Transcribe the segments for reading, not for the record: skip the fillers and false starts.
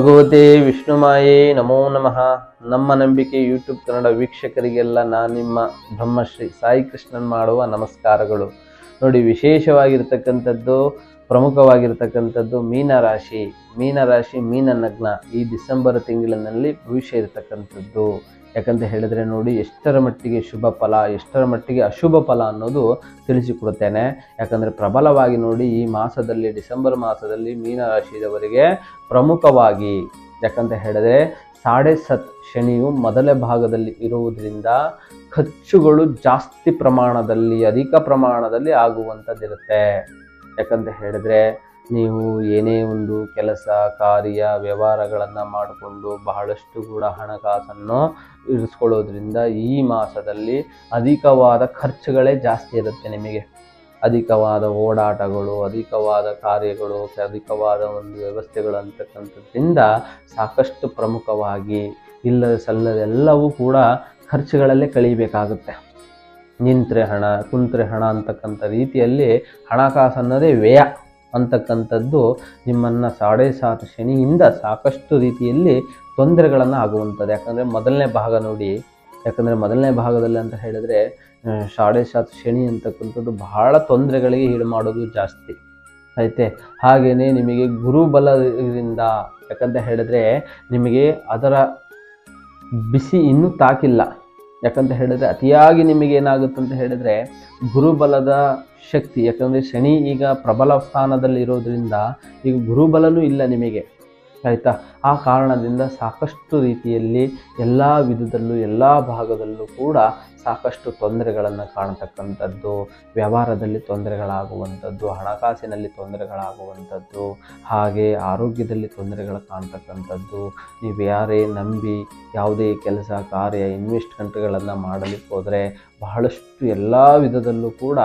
ಭಗವತೆ ವಿಷ್ಣುಮಾಯೇ ನಮೋ ನಮಃ. ನಮ್ಮ ನಂಬಿಕೆ ಯೂಟ್ಯೂಬ್ ಕನ್ನಡ ವೀಕ್ಷಕರಿಗೆಲ್ಲ ನಾನು ನಿಮ್ಮ ಬ್ರಹ್ಮಶ್ರೀ ಸಾಯಿ ಕೃಷ್ಣನ್ ಮಾಡುವ ನಮಸ್ಕಾರಗಳು. ನೋಡಿ, ವಿಶೇಷವಾಗಿರ್ತಕ್ಕಂಥದ್ದು, ಪ್ರಮುಖವಾಗಿರ್ತಕ್ಕಂಥದ್ದು ಮೀನರಾಶಿ. ಮೀನ ನಗ್ನ ಈ ಡಿಸೆಂಬರ್ ತಿಂಗಳಿನಲ್ಲಿ ಭವಿಷ್ಯ ಇರತಕ್ಕಂಥದ್ದು. ಯಾಕಂತ ಹೇಳಿದ್ರೆ ನೋಡಿ, ಎಷ್ಟರ ಮಟ್ಟಿಗೆ ಶುಭ ಫಲ, ಎಷ್ಟರ ಮಟ್ಟಿಗೆ ಅಶುಭ ಫಲ ಅನ್ನೋದು ತಿಳಿಸಿಕೊಡುತ್ತೇನೆ. ಯಾಕಂದರೆ ಪ್ರಬಲವಾಗಿ ನೋಡಿ, ಈ ಮಾಸದಲ್ಲಿ, ಡಿಸೆಂಬರ್ ಮಾಸದಲ್ಲಿ ಮೀನರಾಶಿಯವರಿಗೆ ಪ್ರಮುಖವಾಗಿ, ಯಾಕಂತ ಹೇಳಿದ್ರೆ 7.5 ಶನಿಯು ಮೊದಲ ಭಾಗದಲ್ಲಿ ಇರುವುದರಿಂದ ಖರ್ಚುಗಳು ಜಾಸ್ತಿ ಪ್ರಮಾಣದಲ್ಲಿ, ಅಧಿಕ ಪ್ರಮಾಣದಲ್ಲಿ ಆಗುವಂಥದ್ದಿರುತ್ತೆ. ಯಾಕಂತ ಹೇಳಿದ್ರೆ ನೀವು ಏನೇ ಒಂದು ಕೆಲಸ ಕಾರ್ಯ ವ್ಯವಹಾರಗಳನ್ನು ಮಾಡಿಕೊಂಡು ಬಹಳಷ್ಟು ಕೂಡ ಹಣಕಾಸನ್ನು ಇರಿಸ್ಕೊಳ್ಳೋದ್ರಿಂದ ಈ ಮಾಸದಲ್ಲಿ ಅಧಿಕವಾದ ಖರ್ಚುಗಳೇ ಜಾಸ್ತಿ ಇರುತ್ತೆ. ನಿಮಗೆ ಅಧಿಕವಾದ ಓಡಾಟಗಳು, ಅಧಿಕವಾದ ಕಾರ್ಯಗಳು, ಅಧಿಕವಾದ ಒಂದು ವ್ಯವಸ್ಥೆಗಳು ಅಂತಕ್ಕಂಥದ್ರಿಂದ ಸಾಕಷ್ಟು ಪ್ರಮುಖವಾಗಿ ಇಲ್ಲದ ಸಲ್ಲದೆಲ್ಲವೂ ಕೂಡ ಖರ್ಚುಗಳಲ್ಲೇ ಕಳೀಬೇಕಾಗುತ್ತೆ. ನಿಂತ್ರೆ ಹಣ, ಕುಂತ್ರೆ ಹಣ ಅಂತಕ್ಕಂಥ ರೀತಿಯಲ್ಲಿ ಹಣಕಾಸು ಅನ್ನೋದೇ ವ್ಯಯ ಅಂತಕ್ಕಂಥದ್ದು ನಿಮ್ಮನ್ನು 7.5 ಶನಿಯಿಂದ ಸಾಕಷ್ಟು ರೀತಿಯಲ್ಲಿ ತೊಂದರೆಗಳನ್ನು ಆಗುವಂಥದ್ದು. ಯಾಕಂದರೆ ಮೊದಲನೇ ಭಾಗ ನೋಡಿ, ಯಾಕಂದರೆ ಮೊದಲನೇ ಭಾಗದಲ್ಲಿ ಅಂತ ಹೇಳಿದರೆ 7.5 ಶನಿ ಅಂತಕ್ಕಂಥದ್ದು ಬಹಳ ತೊಂದರೆಗಳಿಗೆ ಈಡು ಮಾಡೋದು ಜಾಸ್ತಿ ಐತೆ. ಹಾಗೆಯೇ ನಿಮಗೆ ಗುರುಬಲದಿಂದ, ಯಾಕಂತ ಹೇಳಿದ್ರೆ ನಿಮಗೆ ಅದರ ಬಿಸಿ ಇನ್ನೂ ತಾಕಿಲ್ಲ. ಯಾಕಂತ ಹೇಳಿದ್ರೆ ಅತಿಯಾಗಿ ನಿಮಗೆ ಏನಾಗುತ್ತಂತ ಹೇಳಿದ್ರೆ ಗುರುಬಲದ ಶಕ್ತಿ, ಯಾಕಂದರೆ ಶನಿ ಈಗ ಪ್ರಬಲ ಸ್ಥಾನದಲ್ಲಿ ಇರೋದ್ರಿಂದ ಈಗ ಗುರುಬಲನೂ ಇಲ್ಲ ನಿಮಗೆ, ಆಯಿತಾ. ಆ ಕಾರಣದಿಂದ ಸಾಕಷ್ಟು ರೀತಿಯಲ್ಲಿ ಎಲ್ಲ ವಿಧದಲ್ಲೂ ಎಲ್ಲ ಭಾಗದಲ್ಲೂ ಕೂಡ ಸಾಕಷ್ಟು ತೊಂದರೆಗಳನ್ನು ಕಾಣತಕ್ಕಂಥದ್ದು, ವ್ಯವಹಾರದಲ್ಲಿ ತೊಂದರೆಗಳಾಗುವಂಥದ್ದು, ಹಣಕಾಸಿನಲ್ಲಿ ತೊಂದರೆಗಳಾಗುವಂಥದ್ದು, ಹಾಗೆ ಆರೋಗ್ಯದಲ್ಲಿ ತೊಂದರೆಗಳು ಕಾಣ್ತಕ್ಕಂಥದ್ದು. ನೀವು ಯಾರೇ ನಂಬಿ ಯಾವುದೇ ಕೆಲಸ ಕಾರ್ಯ ಇನ್ವೆಸ್ಟ್ಮೆಂಟ್ಗಳನ್ನು ಮಾಡಲಿಕ್ಕೆ ಹೋದರೆ ಬಹಳಷ್ಟು ಎಲ್ಲ ವಿಧದಲ್ಲೂ ಕೂಡ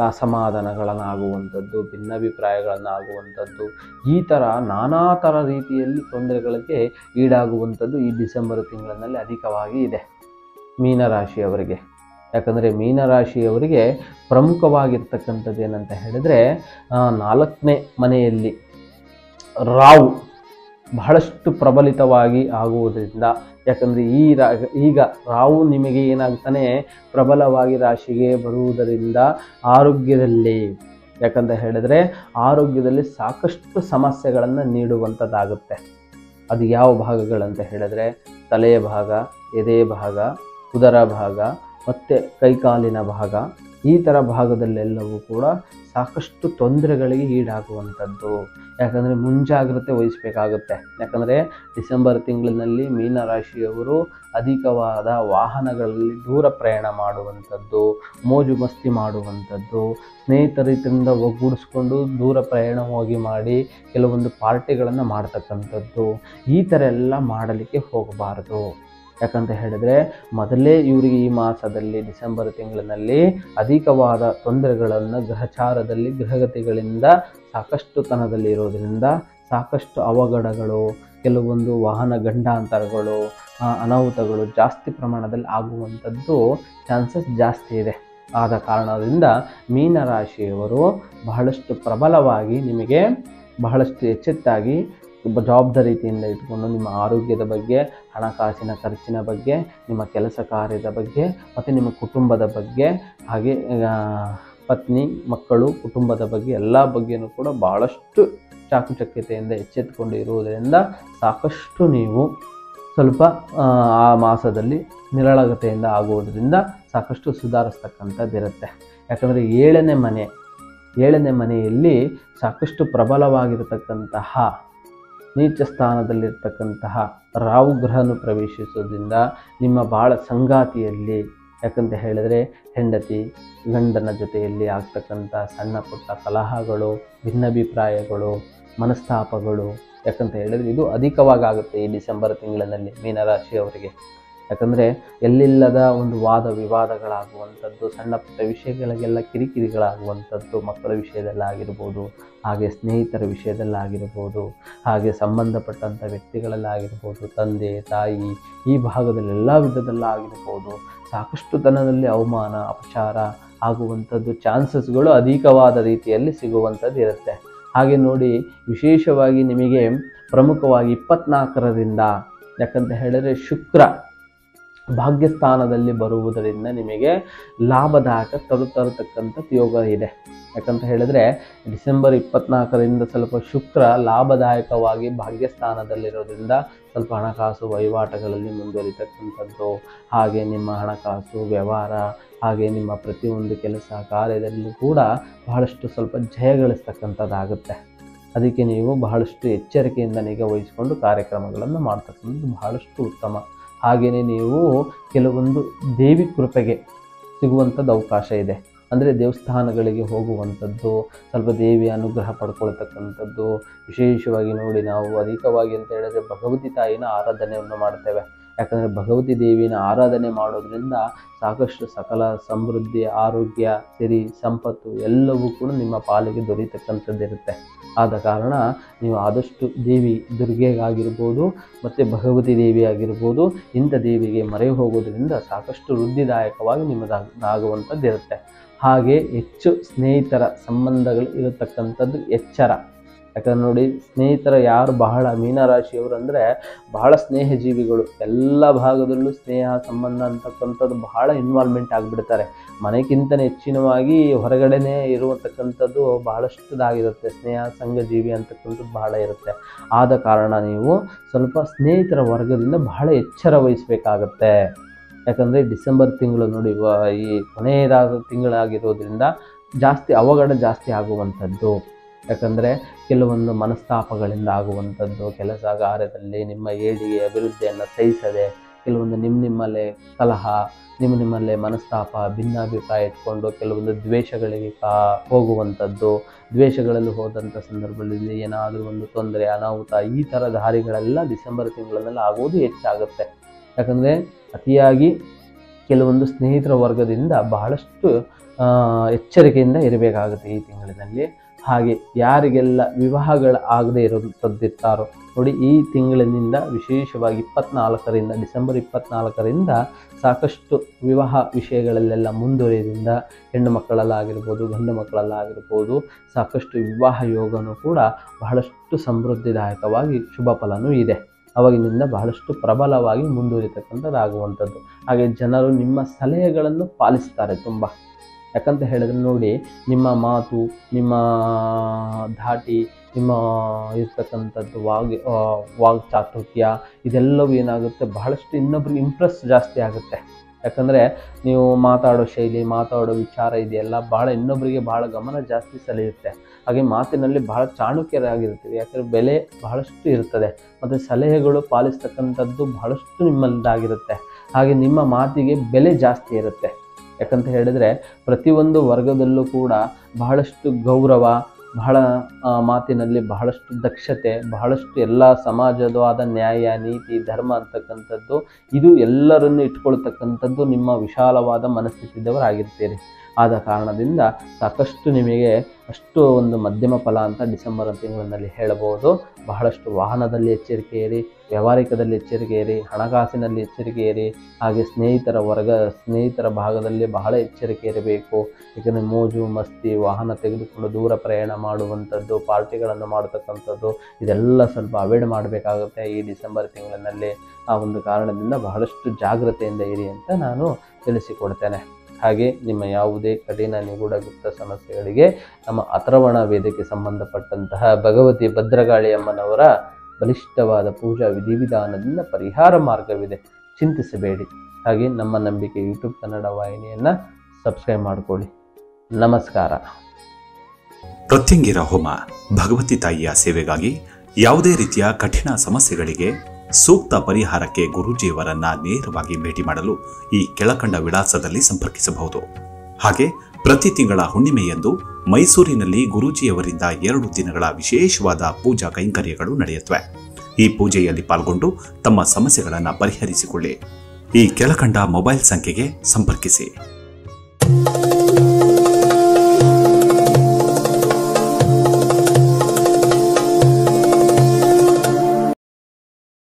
ಅಸಮಾಧಾನಗಳನ್ನಾಗುವಂಥದ್ದು, ಭಿನ್ನಾಭಿಪ್ರಾಯಗಳನ್ನಾಗುವಂಥದ್ದು, ಈ ಥರ ನಾನಾ ಥರ ರೀತಿಯಲ್ಲಿ ತೊಂದರೆಗಳಿಗೆ ಈಡಾಗುವಂಥದ್ದು ಈ ಡಿಸೆಂಬರ್ ತಿಂಗಳಿನಲ್ಲಿ ಅಧಿಕವಾಗಿ ಇದೆ ಮೀನರಾಶಿಯವರಿಗೆ. ಯಾಕಂದರೆ ಮೀನರಾಶಿಯವರಿಗೆ ಪ್ರಮುಖವಾಗಿರ್ತಕ್ಕಂಥದ್ದು ಏನಂತ ಹೇಳಿದರೆ 4ನೇ ಮನೆಯಲ್ಲಿ ರಾಹು ಬಹಳಷ್ಟು ಪ್ರಬಲಿತವಾಗಿ ಆಗುವುದರಿಂದ, ಯಾಕಂದರೆ ಈಗ ರಾಹು ನಿಮಗೆ ಏನಾಗ್ತಾನೆ ಪ್ರಬಲವಾಗಿ ರಾಶಿಗೆ ಬರುವುದರಿಂದ ಆರೋಗ್ಯದಲ್ಲಿ, ಯಾಕಂತ ಹೇಳಿದರೆ ಆರೋಗ್ಯದಲ್ಲಿ ಸಾಕಷ್ಟು ಸಮಸ್ಯೆಗಳನ್ನು ನೀಡುವಂಥದ್ದಾಗುತ್ತೆ. ಅದು ಯಾವ ಭಾಗಗಳಂತ ಹೇಳಿದ್ರೆ ತಲೆಯ ಭಾಗ, ಎದೆ ಭಾಗ, ಉದರ ಭಾಗ ಮತ್ತು ಕೈಕಾಲಿನ ಭಾಗ, ಈ ಥರ ಭಾಗದಲ್ಲೆಲ್ಲವೂ ಕೂಡ ಸಾಕಷ್ಟು ತೊಂದರೆಗಳಿಗೆ ಈಡಾಗುವಂಥದ್ದು. ಯಾಕಂದರೆ ಮುಂಜಾಗ್ರತೆ ವಹಿಸಬೇಕಾಗುತ್ತೆ. ಯಾಕಂದರೆ ಡಿಸೆಂಬರ್ ತಿಂಗಳಿನಲ್ಲಿ ಮೀನರಾಶಿಯವರು ಅಧಿಕವಾದ ವಾಹನಗಳಲ್ಲಿ ದೂರ ಪ್ರಯಾಣ ಮಾಡುವಂಥದ್ದು, ಮೋಜು ಮಸ್ತಿ ಮಾಡುವಂಥದ್ದು, ಸ್ನೇಹಿತರಿಂದ ಒಗ್ಗೂಡಿಸ್ಕೊಂಡು ದೂರ ಪ್ರಯಾಣ ಹೋಗಿ ಮಾಡಿ ಕೆಲವೊಂದು ಪಾರ್ಟಿಗಳನ್ನು ಮಾಡ್ತಕ್ಕಂಥದ್ದು, ಈ ಥರ ಎಲ್ಲ ಮಾಡಲಿಕ್ಕೆ ಹೋಗಬಾರದು. ಯಾಕಂತ ಹೇಳಿದ್ರೆ ಮೊದಲೇ ಇವರಿಗೆ ಈ ಮಾಸದಲ್ಲಿ ಡಿಸೆಂಬರ್ ತಿಂಗಳಿನಲ್ಲಿ ಅಧಿಕವಾದ ತೊಂದರೆಗಳನ್ನು ಗ್ರಹಚಾರದಲ್ಲಿ ಗ್ರಹಗತಿಗಳಿಂದ ಸಾಕಷ್ಟು ತನದಲ್ಲಿ ಇರೋದರಿಂದ ಸಾಕಷ್ಟು ಅವಘಡಗಳು, ಕೆಲವೊಂದು ವಾಹನ ಗಂಡಾಂತರಗಳು, ಅನಾಹುತಗಳು ಜಾಸ್ತಿ ಪ್ರಮಾಣದಲ್ಲಿ ಆಗುವಂಥದ್ದು ಚಾನ್ಸಸ್ ಜಾಸ್ತಿ ಇದೆ. ಆದ ಕಾರಣದಿಂದ ಮೀನರಾಶಿಯವರು ಬಹಳಷ್ಟು ಪ್ರಬಲವಾಗಿ ನಿಮಗೆ ಬಹಳಷ್ಟು ಎಚ್ಚೆತ್ತಾಗಿ ಜವಾಬ್ದಾರಿಯಿಂದ ಇಟ್ಕೊಂಡು ನಿಮ್ಮ ಆರೋಗ್ಯದ ಬಗ್ಗೆ, ಹಣಕಾಸಿನ ಖರ್ಚಿನ ಬಗ್ಗೆ, ನಿಮ್ಮ ಕೆಲಸ ಕಾರ್ಯದ ಬಗ್ಗೆ ಮತ್ತು ನಿಮ್ಮ ಕುಟುಂಬದ ಬಗ್ಗೆ, ಹಾಗೆ ಪತ್ನಿ ಮಕ್ಕಳು ಕುಟುಂಬದ ಬಗ್ಗೆ ಎಲ್ಲ ಬಗ್ಗೆಯೂ ಕೂಡ ಭಾಳಷ್ಟು ಚಾಕುಚಕ್ಯತೆಯಿಂದ ಎಚ್ಚೆತ್ತುಕೊಂಡು ಇರುವುದರಿಂದ ಸಾಕಷ್ಟು ನೀವು ಸ್ವಲ್ಪ ಆ ಮಾಸದಲ್ಲಿ ನಿರಳಗತೆಯಿಂದ ಆಗುವುದರಿಂದ ಸಾಕಷ್ಟು ಸುಧಾರಿಸ್ತಕ್ಕಂಥದ್ದಿರುತ್ತೆ. ಯಾಕಂದರೆ 7ನೇ ಮನೆಯಲ್ಲಿ ಸಾಕಷ್ಟು ಪ್ರಬಲವಾಗಿರತಕ್ಕಂತಹ ನೀಚ ಸ್ಥಾನದಲ್ಲಿರ್ತಕ್ಕಂತಹ ರಾಹು ಗ್ರಹನು ಪ್ರವೇಶಿಸೋದ್ರಿಂದ ನಿಮ್ಮ ಭಾಳ ಸಂಗಾತಿಯಲ್ಲಿ, ಯಾಕಂತ ಹೇಳಿದರೆ ಹೆಂಡತಿ ಗಂಡನ ಜೊತೆಯಲ್ಲಿ ಆಗ್ತಕ್ಕಂಥ ಸಣ್ಣ ಪುಟ್ಟ ಕಲಹಗಳು, ಭಿನ್ನಾಭಿಪ್ರಾಯಗಳು, ಮನಸ್ತಾಪಗಳು, ಯಾಕಂತ ಹೇಳಿದರೆ ಇದು ಅಧಿಕವಾಗಿ ಆಗುತ್ತೆ ಈ ಡಿಸೆಂಬರ್ ತಿಂಗಳಿನಲ್ಲಿ ಮೀನರಾಶಿಯವರಿಗೆ. ಯಾಕಂದರೆ ಎಲ್ಲಿಲ್ಲದ ಒಂದು ವಾದ ವಿವಾದಗಳಾಗುವಂಥದ್ದು, ಸಣ್ಣ ಪುಟ್ಟ ವಿಷಯಗಳಿಗೆಲ್ಲ ಕಿರಿಕಿರಿಗಳಾಗುವಂಥದ್ದು, ಮಕ್ಕಳ ವಿಷಯದಲ್ಲಾಗಿರ್ಬೋದು, ಹಾಗೆ ಸ್ನೇಹಿತರ ವಿಷಯದಲ್ಲಾಗಿರ್ಬೋದು, ಹಾಗೆ ಸಂಬಂಧಪಟ್ಟಂಥ ವ್ಯಕ್ತಿಗಳಲ್ಲಾಗಿರ್ಬೋದು, ತಂದೆ ತಾಯಿ ಈ ಭಾಗದಲ್ಲಿ ಎಲ್ಲ ವಿಧದಲ್ಲಾಗಿರ್ಬೋದು ಸಾಕಷ್ಟು ತನದಲ್ಲಿ ಅವಮಾನ ಅಪಚಾರ ಆಗುವಂಥದ್ದು ಚಾನ್ಸಸ್ಗಳು ಅಧಿಕವಾದ ರೀತಿಯಲ್ಲಿ ಸಿಗುವಂಥದ್ದು ಇರುತ್ತೆ. ಹಾಗೆ ನೋಡಿ ವಿಶೇಷವಾಗಿ ನಿಮಗೆ ಪ್ರಮುಖವಾಗಿ 24ರಿಂದ, ಯಾಕಂತ ಹೇಳಿದರೆ ಶುಕ್ರ ಭಾಗ್ಯಸ್ಥಾನದಲ್ಲಿ ಬರುವುದರಿಂದ ನಿಮಗೆ ಲಾಭದಾಯಕ ತರತಕ್ಕಂಥದ್ದು ಯೋಗ ಇದೆ. ಯಾಕಂತ ಹೇಳಿದರೆ ಡಿಸೆಂಬರ್ 24ರಿಂದ ಸ್ವಲ್ಪ ಶುಕ್ರ ಲಾಭದಾಯಕವಾಗಿ ಭಾಗ್ಯಸ್ಥಾನದಲ್ಲಿರೋದ್ರಿಂದ ಸ್ವಲ್ಪ ಹಣಕಾಸು ವಹಿವಾಟುಗಳಲ್ಲಿ ಮುಂದುವರಿತಕ್ಕಂಥದ್ದು, ಹಾಗೆ ನಿಮ್ಮ ಹಣಕಾಸು ವ್ಯವಹಾರ, ಹಾಗೆ ನಿಮ್ಮ ಪ್ರತಿಯೊಂದು ಕೆಲಸ ಕಾರ್ಯದಲ್ಲೂ ಕೂಡ ಬಹಳಷ್ಟು ಸ್ವಲ್ಪ ಜಯಗಳಿಸ್ತಕ್ಕಂಥದ್ದಾಗುತ್ತೆ. ಅದಕ್ಕೆ ನೀವು ಬಹಳಷ್ಟು ಎಚ್ಚರಿಕೆಯಿಂದ ನಿಗಾ ವಹಿಸಿಕೊಂಡು ಕಾರ್ಯಕ್ರಮಗಳನ್ನು ಮಾಡ್ತಕ್ಕಂಥದ್ದು ಬಹಳಷ್ಟು ಉತ್ತಮ. ಹಾಗೆಯೇ ನೀವು ಕೆಲವೊಂದು ದೇವಿ ಕೃಪೆಗೆ ಸಿಗುವಂಥದ್ದು ಅವಕಾಶ ಇದೆ. ಅಂದರೆ ದೇವಸ್ಥಾನಗಳಿಗೆ ಹೋಗುವಂಥದ್ದು, ಸ್ವಲ್ಪ ದೇವಿಯ ಅನುಗ್ರಹ ಪಡ್ಕೊಳ್ತಕ್ಕಂಥದ್ದು. ವಿಶೇಷವಾಗಿ ನೋಡಿ, ನಾವು ಅಧಿಕವಾಗಿ ಅಂತ ಹೇಳಿದರೆ ಭಗವತಿ ತಾಯಿನ ಆರಾಧನೆಯನ್ನು ಮಾಡ್ತೇವೆ. ಯಾಕಂದರೆ ಭಗವತಿ ದೇವಿನ ಆರಾಧನೆ ಮಾಡೋದ್ರಿಂದ ಸಾಕಷ್ಟು ಸಕಲ ಸಮೃದ್ಧಿ, ಆರೋಗ್ಯ, ಸಿರಿ, ಸಂಪತ್ತು ಎಲ್ಲವೂ ಕೂಡ ನಿಮ್ಮ ಪಾಲಿಗೆ ದೊರೆಯತಕ್ಕಂಥದ್ದಿರುತ್ತೆ. ಆದ ಕಾರಣ ನೀವು ಆದಷ್ಟು ದೇವಿ ದುರ್ಗೆಗಾಗಿರ್ಬೋದು ಮತ್ತು ಭಗವತಿ ದೇವಿ ಆಗಿರ್ಬೋದು, ಇಂಥ ದೇವಿಗೆ ಮೊರೆ ಹೋಗೋದ್ರಿಂದ ಸಾಕಷ್ಟು ವೃದ್ಧಿದಾಯಕವಾಗಿ ನಿಮ್ಮದಾಗುವಂಥದ್ದಿರುತ್ತೆ. ಹಾಗೆ ಹೆಚ್ಚು ಸ್ನೇಹಿತರ ಸಂಬಂಧಗಳು ಇರತಕ್ಕಂಥದ್ದು ಎಚ್ಚರ. ಯಾಕಂದ್ರೆ ನೋಡಿ, ಸ್ನೇಹಿತರ ಯಾರು ಬಹಳ ಮೀನರಾಶಿಯವರು ಅಂದರೆ ಬಹಳ ಸ್ನೇಹ ಜೀವಿಗಳು, ಎಲ್ಲ ಭಾಗದಲ್ಲೂ ಸ್ನೇಹ ಸಂಬಂಧ ಅಂತಕ್ಕಂಥದ್ದು ಬಹಳ ಇನ್ವಾಲ್ವ್ಮೆಂಟ್ ಆಗಿಬಿಡ್ತಾರೆ. ಮನೆಗಿಂತ ಹೆಚ್ಚಿನವಾಗಿ ಹೊರಗಡೆನೇ ಇರುವತಕ್ಕಂಥದ್ದು ಬಹಳಷ್ಟುದಾಗಿರುತ್ತೆ. ಸ್ನೇಹ ಸಂಘ ಜೀವಿ ಅಂತಕ್ಕಂಥದ್ದು ಬಹಳ ಇರುತ್ತೆ. ಆದ ಕಾರಣ ನೀವು ಸ್ವಲ್ಪ ಸ್ನೇಹಿತರ ವರ್ಗದಿಂದ ಬಹಳ ಎಚ್ಚರ ವಹಿಸಬೇಕಾಗತ್ತೆ. ಯಾಕಂದರೆ ಡಿಸೆಂಬರ್ ತಿಂಗಳು ನೋಡಿ, ಈ ಕೊನೆಯದಾದ ತಿಂಗಳಾಗಿರೋದ್ರಿಂದ ಜಾಸ್ತಿ ಅವಘಡ ಜಾಸ್ತಿ ಆಗುವಂಥದ್ದು. ಯಾಕಂದರೆ ಕೆಲವೊಂದು ಮನಸ್ತಾಪಗಳಿಂದ ಆಗುವಂಥದ್ದು, ಕೆಲಸ ಕಾರ್ಯದಲ್ಲಿ ನಿಮ್ಮ ಏಳಿಗೆ ಅಭಿವೃದ್ಧಿಯನ್ನು ಸಹಿಸದೆ ಕೆಲವೊಂದು ನಿಮ್ಮಲ್ಲೇ ಕಲಹ, ನಿಮ್ಮಲ್ಲೇ ಮನಸ್ತಾಪ, ಭಿನ್ನಾಭಿಪ್ರಾಯ ಇಟ್ಕೊಂಡು ಕೆಲವೊಂದು ದ್ವೇಷಗಳಿಗೆ ಹೋಗುವಂಥದ್ದು. ದ್ವೇಷಗಳಲ್ಲಿ ಹೋದಂಥ ಸಂದರ್ಭದಲ್ಲಿ ಏನಾದರೂ ಒಂದು ತೊಂದರೆ, ಅನಾಹುತ, ಈ ಥರ ದಾರಿಗಳೆಲ್ಲ ಡಿಸೆಂಬರ್ ತಿಂಗಳಲ್ಲಿ ಆಗೋದು ಹೆಚ್ಚಾಗುತ್ತೆ. ಯಾಕಂದರೆ ಅತಿಯಾಗಿ ಕೆಲವೊಂದು ಸ್ನೇಹಿತರ ವರ್ಗದಿಂದ ಬಹಳಷ್ಟು ಎಚ್ಚರಿಕೆಯಿಂದ ಇರಬೇಕಾಗುತ್ತೆ ಈ ತಿಂಗಳಿನಲ್ಲಿ. ಹಾಗೆ ಯಾರಿಗೆಲ್ಲ ವಿವಾಹಗಳು ಆಗದೆ ಇರುವಂಥದ್ದಿರ್ತಾರೋ ನೋಡಿ, ಈ ತಿಂಗಳಿನಿಂದ ವಿಶೇಷವಾಗಿ ಡಿಸೆಂಬರ್ 24ರಿಂದ ಸಾಕಷ್ಟು ವಿವಾಹ ವಿಷಯಗಳಲ್ಲೆಲ್ಲ ಮುಂದುವರಿಯೋದ್ರಿಂದ ಹೆಣ್ಣು ಮಕ್ಕಳಲ್ಲಾಗಿರ್ಬೋದು, ಗಂಡು ಮಕ್ಕಳಲ್ಲಾಗಿರ್ಬೋದು ಸಾಕಷ್ಟು ವಿವಾಹ ಯೋಗನೂ ಕೂಡ ಬಹಳಷ್ಟು ಸಮೃದ್ಧಿದಾಯಕವಾಗಿ ಶುಭ ಫಲನೂ ಇದೆ. ಅವಾಗಿನಿಂದ ಬಹಳಷ್ಟು ಪ್ರಬಲವಾಗಿ ಮುಂದುವರಿತಕ್ಕಂಥದ್ದಾಗುವಂಥದ್ದು. ಹಾಗೆ ಜನರು ನಿಮ್ಮ ಸಲಹೆಗಳನ್ನು ಪಾಲಿಸ್ತಾರೆ ತುಂಬ. ಯಾಕಂತ ಹೇಳಿದ್ರೆ ನೋಡಿ, ನಿಮ್ಮ ಮಾತು, ನಿಮ್ಮ ಧಾಟಿ, ನಿಮ್ಮ ಇರ್ತಕ್ಕಂಥದ್ದು ವಾಗ್ಚಾತುರ್ಯ ಇದೆಲ್ಲವೂ ಏನಾಗುತ್ತೆ, ಬಹಳಷ್ಟು ಇನ್ನೊಬ್ರಿಗೆ ಇಂಪ್ರೆಸ್ ಜಾಸ್ತಿ ಆಗುತ್ತೆ. ಯಾಕಂದರೆ ನೀವು ಮಾತಾಡೋ ಶೈಲಿ, ಮಾತಾಡೋ ವಿಚಾರ ಇದೆಯಲ್ಲ ಬಹಳ ಇನ್ನೊಬ್ಬರಿಗೆ ಬಹಳ ಗಮನ ಜಾಸ್ತಿ ಸೆಳೆಯುತ್ತೆ. ಹಾಗೆ ಮಾತಿನಲ್ಲಿ ಬಹಳ ಚಾಣಕ್ಯರಾಗಿರ್ತೀವಿ. ಯಾಕಂದರೆ ಬೆಲೆ ಬಹಳಷ್ಟು ಇರ್ತದೆ ಮತ್ತು ಸಲಹೆಗಳು ಪಾಲಿಸ್ತಕ್ಕಂಥದ್ದು ಬಹಳಷ್ಟು ನಿಮ್ಮದಾಗಿರುತ್ತೆ. ಹಾಗೆ ನಿಮ್ಮ ಮಾತಿಗೆ ಬೆಲೆ ಜಾಸ್ತಿ ಇರುತ್ತೆ. ಯಾಕಂತ ಹೇಳಿದರೆ ಪ್ರತಿಯೊಂದು ವರ್ಗದಲ್ಲೂ ಕೂಡ ಬಹಳಷ್ಟು ಗೌರವ, ಬಹಳ ಮಾತಿನಲ್ಲಿ ಬಹಳಷ್ಟು ದಕ್ಷತೆ, ಬಹಳಷ್ಟು ಎಲ್ಲ ಸಮಾಜವಾದ ನ್ಯಾಯ, ನೀತಿ, ಧರ್ಮ ಅಂತಕ್ಕಂಥದ್ದು ಇದು ಎಲ್ಲರನ್ನು ಇಟ್ಕೊಳ್ತಕ್ಕಂಥದ್ದು ನಿಮ್ಮ ವಿಶಾಲವಾದ ಮನಸ್ಥಿತಿದವರಾಗಿರ್ತೀರಿ. ಆದ ಕಾರಣದಿಂದ ಸಾಕಷ್ಟು ನಿಮಗೆ ಅಷ್ಟು ಒಂದು ಮಧ್ಯಮ ಫಲ ಅಂತ ಡಿಸೆಂಬರ್ ತಿಂಗಳಿನಲ್ಲಿ ಹೇಳಬಹುದು. ಬಹಳಷ್ಟು ವಾಹನದಲ್ಲಿ ಎಚ್ಚರಿಕೆ ಇರಿ, ವ್ಯಾವಹಾರಿಕದಲ್ಲಿ ಎಚ್ಚರಿಕೆ ಇರಿ, ಹಣಕಾಸಿನಲ್ಲಿ ಎಚ್ಚರಿಕೆ ಇರಿ. ಹಾಗೆ ಸ್ನೇಹಿತರ ಭಾಗದಲ್ಲಿ ಬಹಳ ಎಚ್ಚರಿಕೆ ಇರಬೇಕು. ಏಕೆಂದರೆ ಮೋಜು ಮಸ್ತಿ, ವಾಹನ ತೆಗೆದುಕೊಂಡು ದೂರ ಪ್ರಯಾಣ ಮಾಡುವಂಥದ್ದು, ಪಾರ್ಟಿಗಳನ್ನು ಮಾಡತಕ್ಕಂಥದ್ದು ಇದೆಲ್ಲ ಸ್ವಲ್ಪ ಅವಾಯ್ಡ್ ಮಾಡಬೇಕಾಗುತ್ತೆ ಈ ಡಿಸೆಂಬರ್ ತಿಂಗಳಿನಲ್ಲಿ. ಆ ಒಂದು ಕಾರಣದಿಂದ ಬಹಳಷ್ಟು ಜಾಗ್ರತೆಯಿಂದ ಇರಿ ಅಂತ ನಾನು ತಿಳಿಸಿಕೊಡ್ತೇನೆ. ಹಾಗೆ ನಿಮ್ಮ ಯಾವುದೇ ಕಠಿಣ ನಿಗೂಢ ಗುಪ್ತ ಸಮಸ್ಯೆಗಳಿಗೆ ನಮ್ಮ ಅಥರ್ವಣ ವೇದಕ್ಕೆ ಸಂಬಂಧಪಟ್ಟಂತಹ ಭಗವತಿ ಭದ್ರಕಾಳಿ ಅಮ್ಮನವರ ಬಲಿಷ್ಠವಾದ ಪೂಜಾ ವಿಧಿವಿಧಾನದಿಂದ ಪರಿಹಾರ ಮಾರ್ಗವಿದೆ, ಚಿಂತಿಸಬೇಡಿ. ಹಾಗೆ ನಮ್ಮ ನಂಬಿಕೆ ಯೂಟ್ಯೂಬ್ ಕನ್ನಡ ವಾಹಿನಿಯನ್ನು ಸಬ್ಸ್ಕ್ರೈಬ್ ಮಾಡಿಕೊಳ್ಳಿ. ನಮಸ್ಕಾರ. ಪ್ರತ್ಯಂಗಿರ ಹೋಮ ಭಗವತಿ ತಾಯಿಯ ಸೇವೆಗಾಗಿ ಯಾವುದೇ ರೀತಿಯ ಕಠಿಣ ಸಮಸ್ಯೆಗಳಿಗೆ ಸೂಕ್ತ ಪರಿಹಾರಕ್ಕೆ ಗುರೂಜಿಯವರನ್ನ ನೇರವಾಗಿ ಭೇಟಿ ಮಾಡಲು ಈ ಕೆಳಕಂಡ ವಿಳಾಸದಲ್ಲಿ ಸಂಪರ್ಕಿಸಬಹುದು. ಹಾಗೆ ಪ್ರತಿ ತಿಂಗಳ ಹುಣ್ಣಿಮೆಯಂದು ಮೈಸೂರಿನಲ್ಲಿ ಗುರೂಜಿಯವರಿಂದ 2 ದಿನಗಳ ವಿಶೇಷವಾದ ಪೂಜಾ ಕೈಂಕರ್ಯಗಳು ನಡೆಯುತ್ತವೆ. ಈ ಪೂಜೆಯಲ್ಲಿ ಪಾಲ್ಗೊಂಡು ತಮ್ಮ ಸಮಸ್ಯೆಗಳನ್ನು ಪರಿಹರಿಸಿಕೊಳ್ಳಿ. ಈ ಕೆಳಕಂಡ ಮೊಬೈಲ್ ಸಂಖ್ಯೆಗೆ ಸಂಪರ್ಕಿಸಿ.